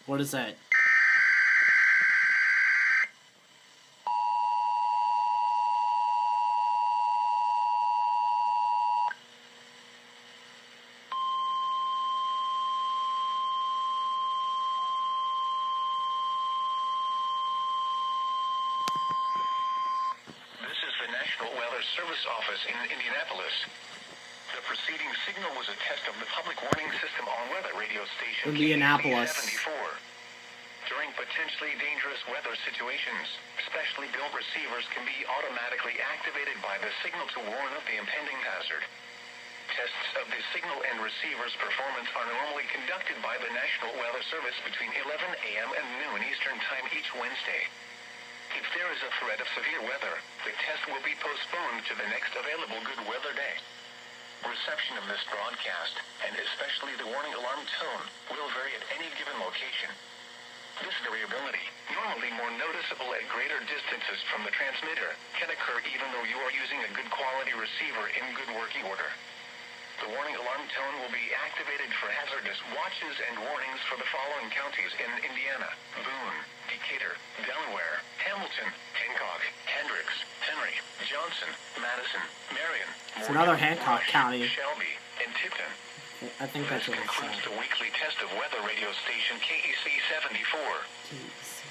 What is that? This is the National Weather Service Office in Indianapolis. The preceding signal was a test of the public warning system on weather radio station Indianapolis. KEC74. During potentially dangerous weather situations, specially built receivers can be automatically activated by the signal to warn of the impending hazard. Tests of the signal and receiver's performance are normally conducted by the National Weather Service between 11 a.m. and noon Eastern Time each Wednesday. If there is a threat of severe weather, the test will be postponed to the next available good weather day. Reception of this broadcast, and especially the warning alarm tone, will vary at any given location. This variability, normally more noticeable at greater distances from the transmitter, can occur even though you are using a good quality receiver in good working order. The warning alarm tone will be activated for hazardous watches and warnings for the following counties in Indiana: Boone, Decatur, Delaware, Hamilton, Hancock, Hendricks, Henry, Johnson, Madison, Marion, It's another Hancock County. Shelby, and Tipton. I think that's This what it concludes said. the weekly test of weather radio station KEC74. KEC.